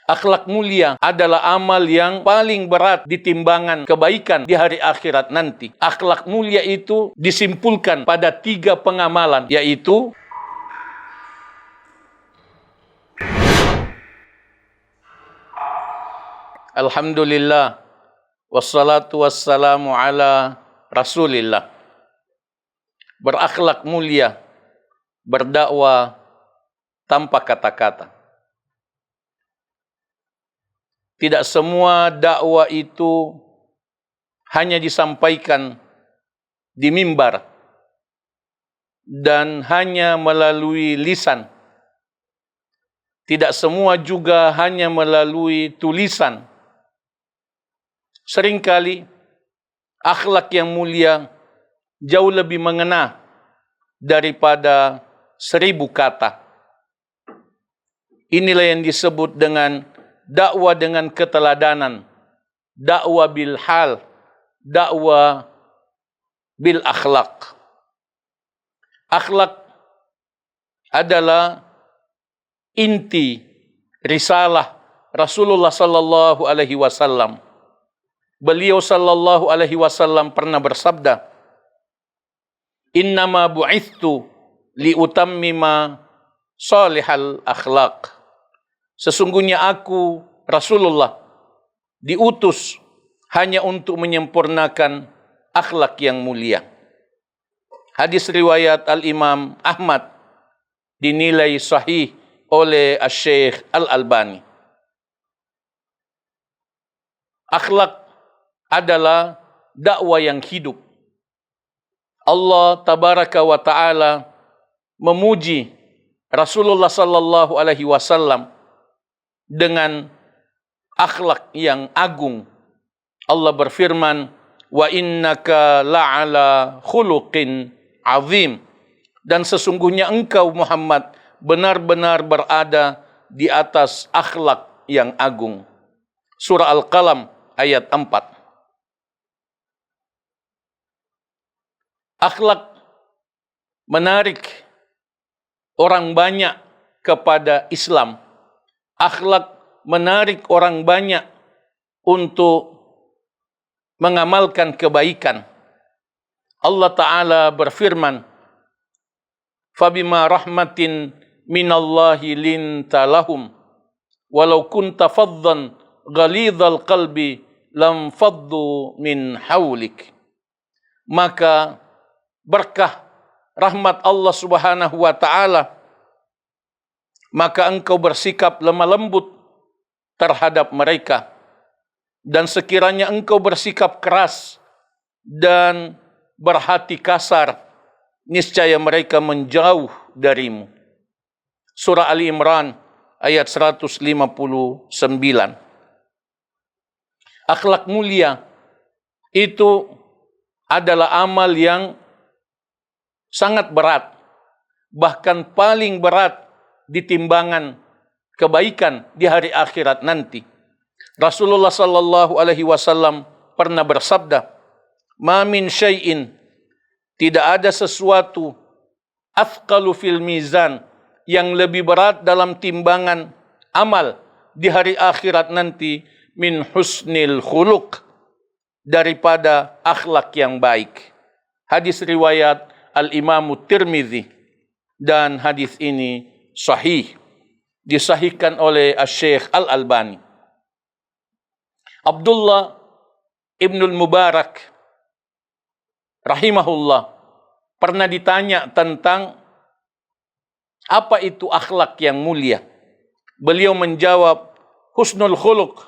Akhlak mulia adalah amal yang paling berat di timbangan kebaikan di hari akhirat nanti. Akhlak mulia itu disimpulkan pada 3 pengamalan, yaitu Alhamdulillah, wassalatu wassalamu ala Rasulillah. Berakhlak mulia, berdakwah tanpa kata-kata. Tidak semua dakwah itu hanya disampaikan di mimbar dan hanya melalui lisan. Tidak semua juga hanya melalui tulisan. Seringkali akhlak yang mulia jauh lebih mengena daripada 1000 kata. Inilah yang disebut dengan dakwah dengan keteladanan, dakwah bil hal, dakwah bil akhlak. Akhlak adalah inti risalah Rasulullah sallallahu alaihi wasallam. Beliau sallallahu alaihi wasallam pernah bersabda, "Innama bu'ithtu liutammima salihal akhlaq." Sesungguhnya aku, Rasulullah, diutus hanya untuk menyempurnakan akhlak yang mulia. Hadis riwayat Al-Imam Ahmad dinilai sahih oleh Asy-Syaikh Al-Albani. Akhlak adalah dakwah yang hidup. Allah tabaraka wa ta'ala memuji Rasulullah sallallahu alaihi wasallam dengan akhlak yang agung. Allah berfirman, "Wa innaka la'ala khuluqin azim." Dan sesungguhnya engkau Muhammad benar-benar berada di atas akhlak yang agung. Surah Al-Qalam ayat 4. Akhlak menarik orang banyak kepada Islam. Akhlak menarik orang banyak untuk mengamalkan kebaikan. Allah Ta'ala berfirman, "Fabima rahmatin minallahi linta lahum, walau kunta faddan ghalidhal qalbi lam faddu min hawlik." Maka berkah rahmat Allah Subhanahu wa Ta'ala, maka engkau bersikap lemah lembut terhadap mereka. Dan sekiranya engkau bersikap keras dan berhati kasar, niscaya mereka menjauh darimu. Surah Ali Imran ayat 159. Akhlak mulia itu adalah amal yang sangat berat, bahkan paling berat di timbangan kebaikan di hari akhirat nanti. Rasulullah sallallahu alaihi wasallam pernah bersabda, "Ma min syai'in," tidak ada sesuatu, "athqalu fil mizan," yang lebih berat dalam timbangan amal di hari akhirat nanti, "min husnil khuluq," daripada akhlak yang baik. Hadis riwayat Al-Imam Tirmidzi, dan hadis ini sahih, disahihkan oleh Asy-Syaikh Al-Albani. Abdullah Ibnul Mubarak rahimahullah pernah ditanya tentang apa itu akhlak yang mulia. Beliau menjawab, husnul khuluq,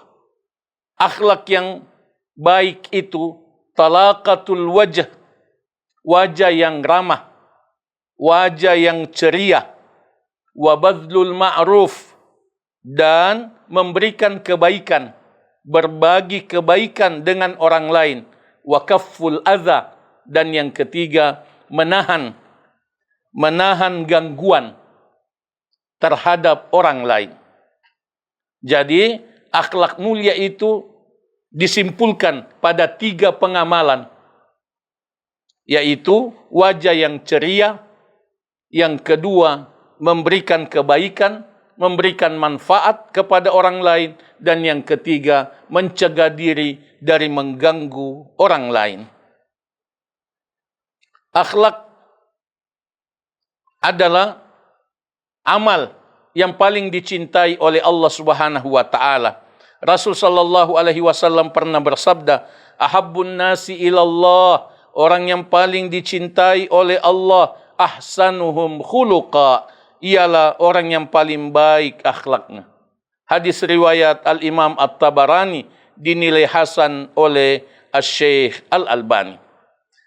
akhlak yang baik itu talaqatul wajh, wajah yang ramah, wajah yang ceria, wa badlul ma'ruf, dan memberikan kebaikan, berbagi kebaikan dengan orang lain, wa kafful adza, dan yang ketiga menahan gangguan terhadap orang lain. Jadi akhlak mulia itu disimpulkan pada 3 pengamalan, yaitu wajah yang ceria, yang kedua memberikan kebaikan, memberikan manfaat kepada orang lain. Dan yang ketiga, mencegah diri dari mengganggu orang lain. Akhlak adalah amal yang paling dicintai oleh Allah Subhanahu wa taala. Rasul sallallahu alaihi wasallam pernah bersabda, "Ahabbun nasi ilallah," orang yang paling dicintai oleh Allah, "ahsanuhum khuluqa," ialah orang yang paling baik akhlaknya. Hadis riwayat Al-Imam At-Tabarani dinilai hasan oleh Asy-Syaikh Al-Albani.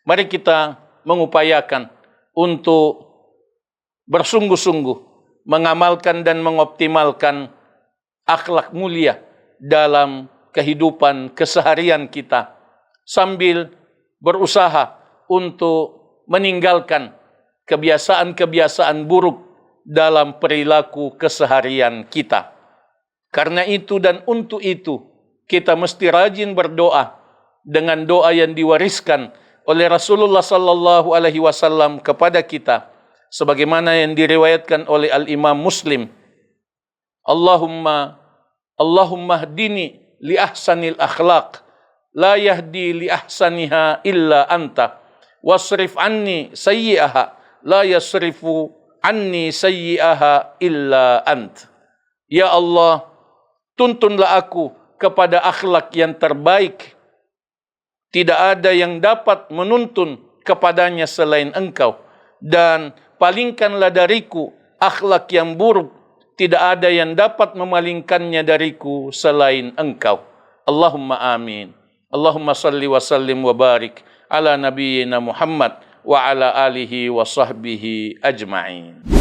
Mari kita mengupayakan untuk bersungguh-sungguh mengamalkan dan mengoptimalkan akhlak mulia dalam kehidupan keseharian kita, sambil berusaha untuk meninggalkan kebiasaan-kebiasaan buruk dalam perilaku keseharian kita. Karena itu dan untuk itu, kita mesti rajin berdoa dengan doa yang diwariskan oleh Rasulullah sallallahu alaihi wasallam kepada kita, sebagaimana yang diriwayatkan oleh Al-Imam Muslim. Allahumma hdini li ahsanil akhlaq, la yahdi li ahsaniha illa anta, wasrif anni sayyi'aha, la yasrifu anni sayyi'aha illa ant. Ya Allah, tuntunlah aku kepada akhlak yang terbaik. Tidak ada yang dapat menuntun kepadanya selain Engkau. Dan palingkanlah dariku akhlak yang buruk. Tidak ada yang dapat memalingkannya dariku selain Engkau. Allahumma amin. Allahumma salli wa sallim wa barik ala nabiyyina Muhammad wa ala alihi wa sahbihi ajma'in.